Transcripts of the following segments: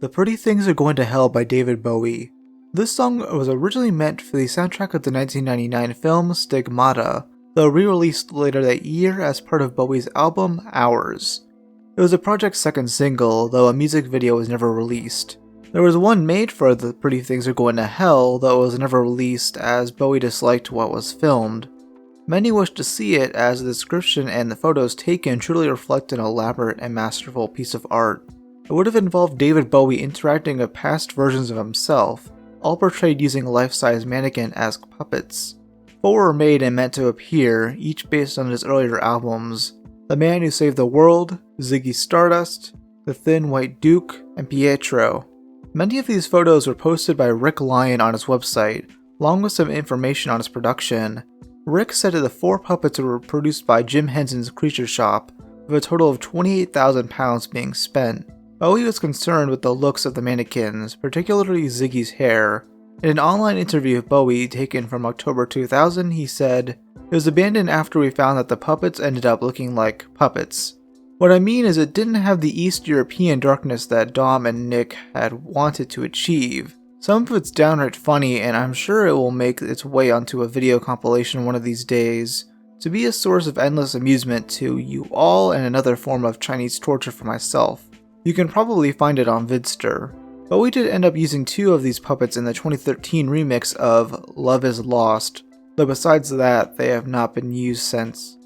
The Pretty Things Are Going to Hell by David Bowie. This song was originally meant for the soundtrack of the 1999 film Stigmata, though re-released later that year as part of Bowie's album Hours. It was the project's second single, though a music video was never released. There was one made for The Pretty Things Are Going to Hell, though it was never released as Bowie disliked what was filmed. Many wished to see it as the description and the photos taken truly reflect an elaborate and masterful piece of art. It would have involved David Bowie interacting with past versions of himself, all portrayed using life-size mannequin as puppets. 4 were made and meant to appear, each based on his earlier albums: The Man Who Saved the World, Ziggy Stardust, The Thin White Duke, and Pietro. Many of these photos were posted by Rick Lyon on his website, along with some information on his production. Rick said that the 4 puppets were produced by Jim Henson's Creature Shop, with a total of £28,000 being spent. Bowie was concerned with the looks of the mannequins, particularly Ziggy's hair. In an online interview with Bowie taken from October 2000, he said, "It was abandoned after we found that the puppets ended up looking like puppets. What I mean is it didn't have the East European darkness that Dom and Nick had wanted to achieve. Some of it's downright funny, and I'm sure it will make its way onto a video compilation one of these days, to be a source of endless amusement to you all and another form of Chinese torture for myself. You can probably find it on Vidster." Bowie did end up using 2 of these puppets in the 2013 remix of Love Is Lost, though besides that, they have not been used since.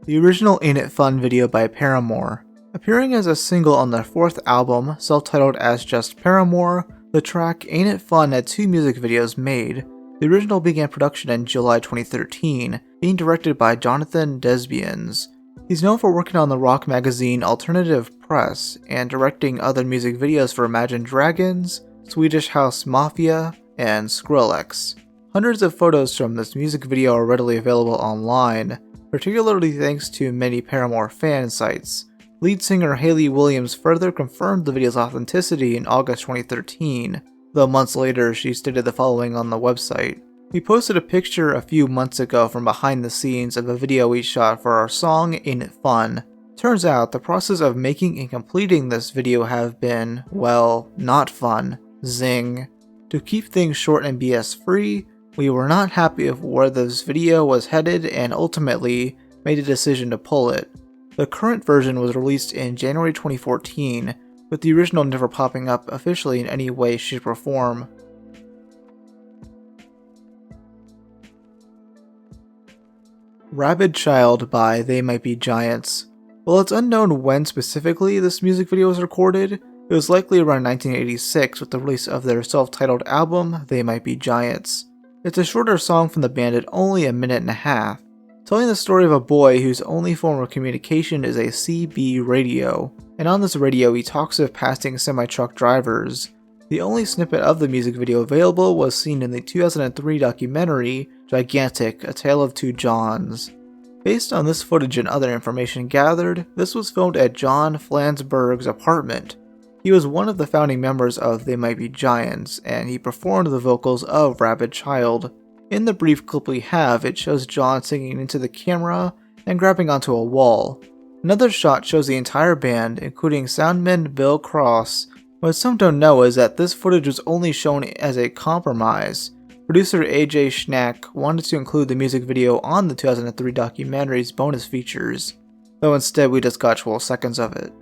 The original Ain't It Fun video by Paramore. Appearing as a single on their 4th album, self-titled as just Paramore, the track Ain't It Fun had 2 music videos made. The original began production in July 2013, being directed by Jonathan Desbiens. He's known for working on the rock magazine Alternative Press and directing other music videos for Imagine Dragons, Swedish House Mafia, and Skrillex. Hundreds of photos from this music video are readily available online, particularly thanks to many Paramore fan sites. Lead singer Hayley Williams further confirmed the video's authenticity in August 2013, though months later she stated the following on the website. "We posted a picture a few months ago from behind the scenes of a video we shot for our song Ain't It Fun. Turns out the process of making and completing this video have been, well, not fun. Zing. To keep things short and BS free, we were not happy with where this video was headed and ultimately made a decision to pull it. The current version was released in January 2014, with the original never popping up officially in any way, shape, or form." Rabid Child by They Might Be Giants. While it's unknown when specifically this music video was recorded, it was likely around 1986 with the release of their self-titled album, They Might Be Giants. It's a shorter song from the band at only a minute and a half, telling the story of a boy whose only form of communication is a CB radio, and on this radio he talks of passing semi-truck drivers. The only snippet of the music video available was seen in the 2003 documentary Gigantic, A Tale of Two Johns. Based on this footage and other information gathered, this was filmed at John Flansburgh's apartment. He was one of the founding members of They Might Be Giants, and he performed the vocals of Rabid Child. In the brief clip we have, it shows John singing into the camera and grabbing onto a wall. Another shot shows the entire band, including soundman Bill Cross. What some don't know is that this footage was only shown as a compromise. Producer AJ Schnack wanted to include the music video on the 2003 documentary's bonus features, though instead we just got 12 seconds of it.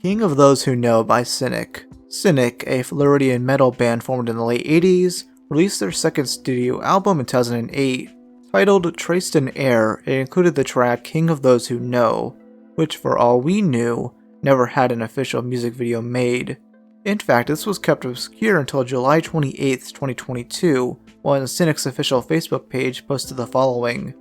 King of Those Who Know by Cynic. Cynic, a Floridian metal band formed in the late 80s, released their second studio album in 2008. Titled Traced in Air, it included the track King of Those Who Know, which for all we knew, never had an official music video made. In fact, this was kept obscure until July 28, 2022, when Cynic's official Facebook page posted the following.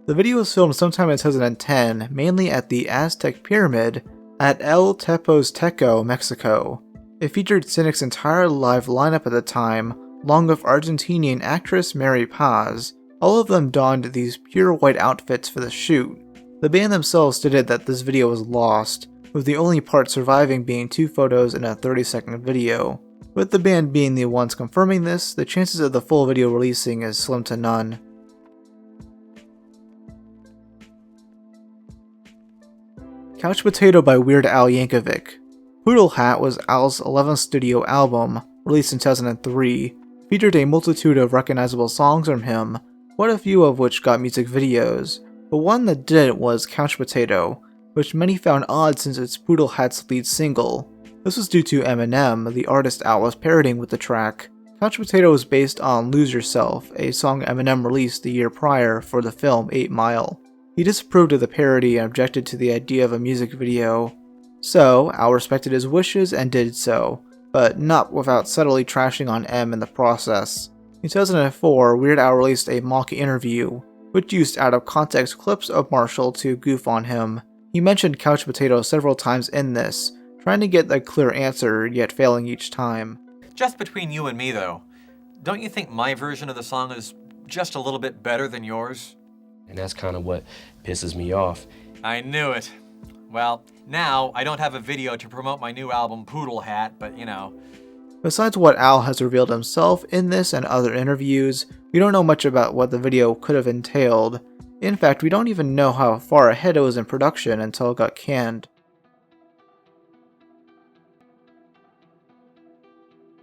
The video was filmed sometime in 2010, mainly at the Aztec Pyramid at El Teposteco, Mexico. It featured Cynic's entire live lineup at the time, along with Argentinian actress Mary Paz. All of them donned these pure white outfits for the shoot. The band themselves stated that this video was lost, with the only part surviving being 2 photos in a 30-second video. With the band being the ones confirming this, the chances of the full video releasing is slim to none. Couch Potato by Weird Al Yankovic. Poodle Hat was Al's 11th studio album, released in 2003, featured a multitude of recognizable songs from him, quite a few of which got music videos, but one that didn't was Couch Potato, which many found odd since it's Poodle Hat's lead single. This was due to Eminem, the artist Al was parodying with the track. Couch Potato was based on Lose Yourself, a song Eminem released the year prior for the film 8 Mile. He disapproved of the parody and objected to the idea of a music video. So, Al respected his wishes and did so, but not without subtly trashing on M in the process. In 2004, Weird Al released a mock interview, which used out-of-context clips of Marshall to goof on him. He mentioned Couch Potato several times in this, trying to get a clear answer, yet failing each time. Just between you and me though, don't you think my version of the song is just a little bit better than yours? And that's kind of what pisses me off. I knew it. Well, now I don't have a video to promote my new album Poodle Hat, but you know. Besides what Al has revealed himself in this and other interviews, we don't know much about what the video could have entailed. In fact, we don't even know how far ahead it was in production until it got canned.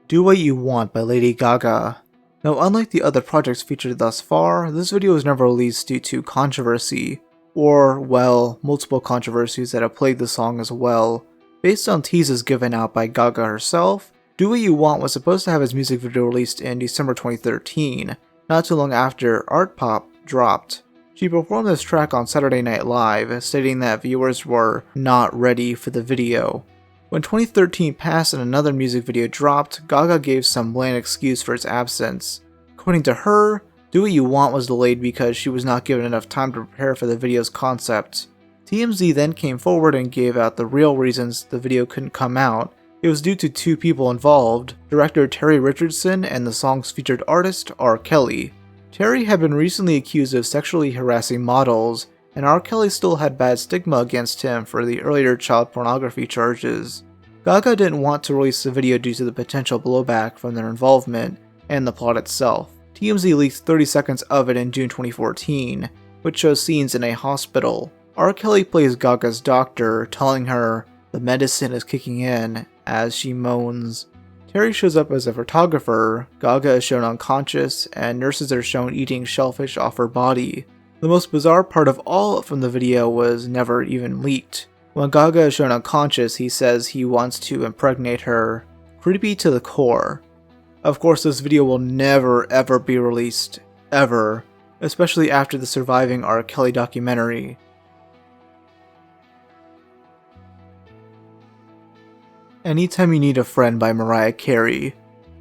Do What You Want by Lady Gaga. Now, unlike the other projects featured thus far, this video was never released due to controversy, or, well, multiple controversies that have plagued the song as well. Based on teases given out by Gaga herself, Do What You Want was supposed to have its music video released in December 2013, not too long after Art Pop dropped. She performed this track on Saturday Night Live, stating that viewers were not ready for the video. When 2013 passed and another music video dropped, Gaga gave some bland excuse for its absence. According to her, Do What You Want was delayed because she was not given enough time to prepare for the video's concept. TMZ then came forward and gave out the real reasons the video couldn't come out. It was due to 2 people involved, director Terry Richardson and the song's featured artist, R. Kelly. Terry had been recently accused of sexually harassing models, and R. Kelly still had bad stigma against him for the earlier child pornography charges. Gaga didn't want to release the video due to the potential blowback from their involvement and the plot itself. TMZ leaked 30 seconds of it in June 2014, which shows scenes in a hospital. R. Kelly plays Gaga's doctor, telling her the medicine is kicking in as she moans. Terry shows up as a photographer, Gaga is shown unconscious, and nurses are shown eating shellfish off her body. The most bizarre part of all from the video was never even leaked. When Gaga is shown unconscious, he says he wants to impregnate her. Creepy to the core. Of course, this video will never ever be released. Ever. Especially after the surviving R. Kelly documentary. Anytime You Need a Friend by Mariah Carey.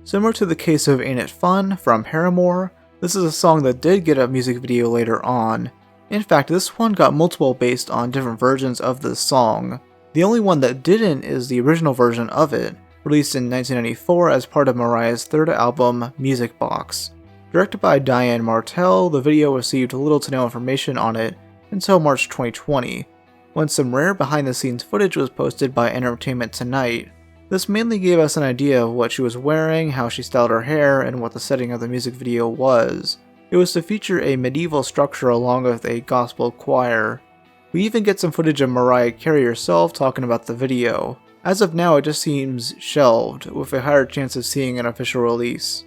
Similar to the case of Ain't It Fun from Paramore, this is a song that did get a music video later on. In fact, this one got multiple based on different versions of this song. The only one that didn't is the original version of it, released in 1994 as part of Mariah's third album, Music Box. Directed by Diane Martel, the video received little to no information on it until March 2020, when some rare behind-the-scenes footage was posted by Entertainment Tonight. This mainly gave us an idea of what she was wearing, how she styled her hair, and what the setting of the music video was. It was to feature a medieval structure along with a gospel choir. We even get some footage of Mariah Carey herself talking about the video. As of now, it just seems shelved, with a higher chance of seeing an official release.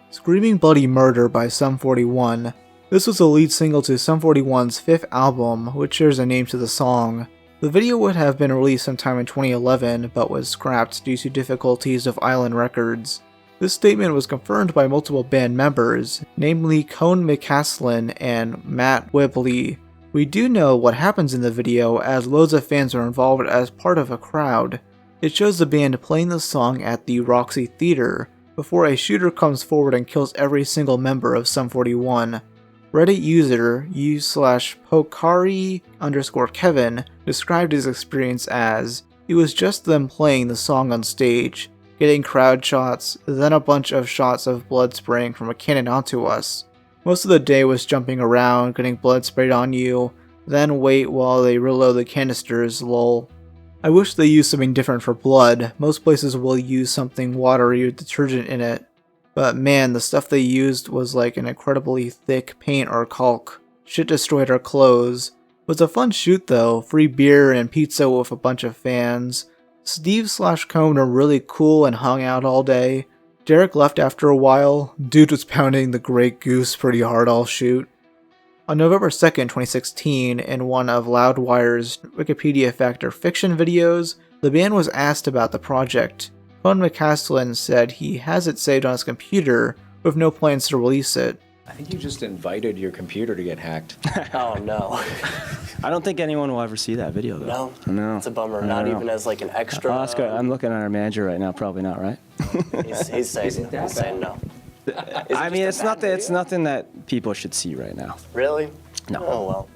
Screaming Bloody Murder by Sum 41. This was the lead single to Sum 41's 5th album, which shares a name to the song. The video would have been released sometime in 2011, but was scrapped due to difficulties of Island Records. This statement was confirmed by multiple band members, namely Cone McCaslin and Matt Whibley. We do know what happens in the video, as loads of fans are involved as part of a crowd. It shows the band playing the song at the Roxy Theater, before a shooter comes forward and kills every single member of Sum 41. Reddit user u/Pokari_Kevin described his experience as, "It was just them playing the song on stage, getting crowd shots, then a bunch of shots of blood spraying from a cannon onto us. Most of the day was jumping around, getting blood sprayed on you, then wait while they reload the canisters, lol. I wish they used something different for blood. Most places will use something watery with detergent in it. But man, the stuff they used was like an incredibly thick paint or caulk. Shit destroyed our clothes. It was a fun shoot though, free beer and pizza with a bunch of fans. Steve/Cone were really cool and hung out all day. Derek left after a while. Dude was pounding the Grey Goose pretty hard all shoot. On November 2nd, 2016, in one of Loudwire's Wikipedia Fact or Fiction videos, the band was asked about the project. Cone McCaslin said he has it saved on his computer, with no plans to release it. I think you just invited your computer to get hacked. Oh, no. I don't think anyone will ever see that video, though. No. It's a bummer. I Not know. even as like an extra. Oscar, I'm looking at our manager right now. Probably not, right? He's saying no. I mean, it's nothing that people should see right now. Really? No. Oh, well.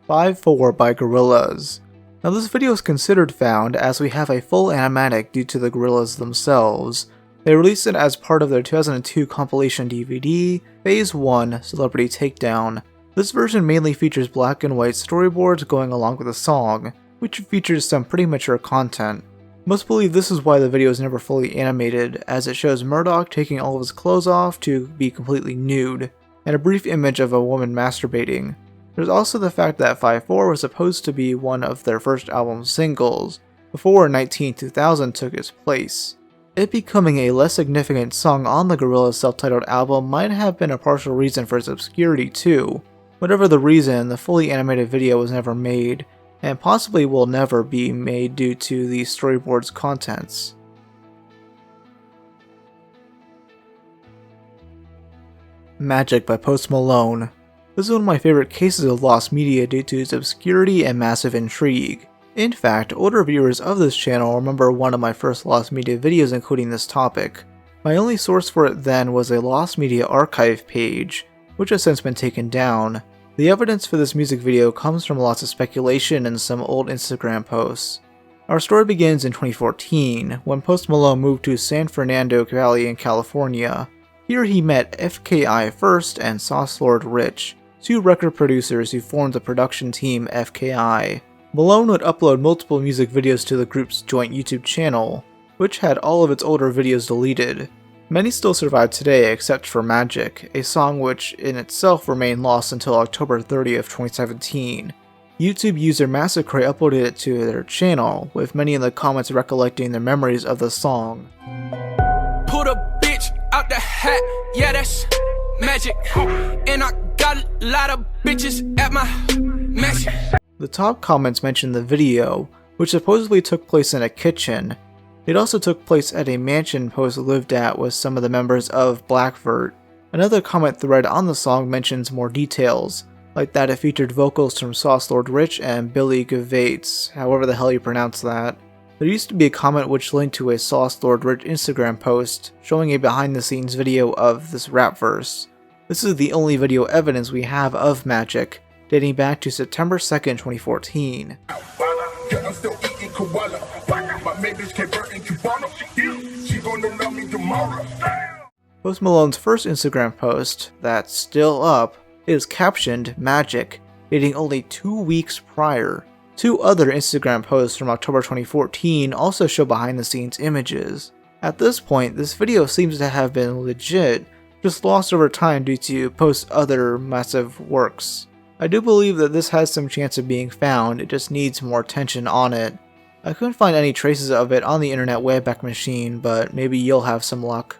5-4 by Gorillaz. Now this video is considered found as we have a full animatic due to the Gorillaz themselves. They released it as part of their 2002 compilation DVD, Phase 1 Celebrity Takedown. This version mainly features black and white storyboards going along with the song, which features some pretty mature content. Most believe this is why the video is never fully animated, as it shows Murdoch taking all of his clothes off to be completely nude, and a brief image of a woman masturbating. There's also the fact that 5-4 was supposed to be one of their first album singles, before 19-2000 took its place. It becoming a less significant song on the Gorillaz self-titled album might have been a partial reason for its obscurity too. Whatever the reason, the fully animated video was never made, and possibly will never be made due to the storyboard's contents. Magic by Post Malone. This is one of my favorite cases of lost media due to its obscurity and massive intrigue. In fact, older viewers of this channel remember one of my first lost media videos including this topic. My only source for it then was a lost media archive page, which has since been taken down. The evidence for this music video comes from lots of speculation and some old Instagram posts. Our story begins in 2014, when Post Malone moved to San Fernando Valley in California. Here he met FKI First and Sauce Lord Rich, two record producers who formed the production team FKI. Malone would upload multiple music videos to the group's joint YouTube channel, which had all of its older videos deleted. Many still survive today except for Magic, a song which in itself remained lost until October 30th, 2017. YouTube user Massacre uploaded it to their channel, with many in the comments recollecting their memories of the song. Put a bitch out the hat, yeah that's magic. And I got a lot of bitches at my mansion. The top comments mention the video, which supposedly took place in a kitchen. It also took place at a mansion Post lived at with some of the members of Blackvert. Another comment thread on the song mentions more details, like that it featured vocals from Sauce Lord Rich and Billy Gavates, however the hell you pronounce that. There used to be a comment which linked to a Sauce Lord Rich Instagram post, showing a behind the scenes video of this rap verse. This is the only video evidence we have of Magic, dating back to September 2nd, 2014. Post Malone's first Instagram post, that's still up, is captioned Magic, dating only 2 weeks prior. Two other Instagram posts from October 2014 also show behind the scenes images. At this point, this video seems to have been legit, just lost over time due to Post's other massive works. I do believe that this has some chance of being found, it just needs more attention on it. I couldn't find any traces of it on the internet Wayback Machine, but maybe you'll have some luck.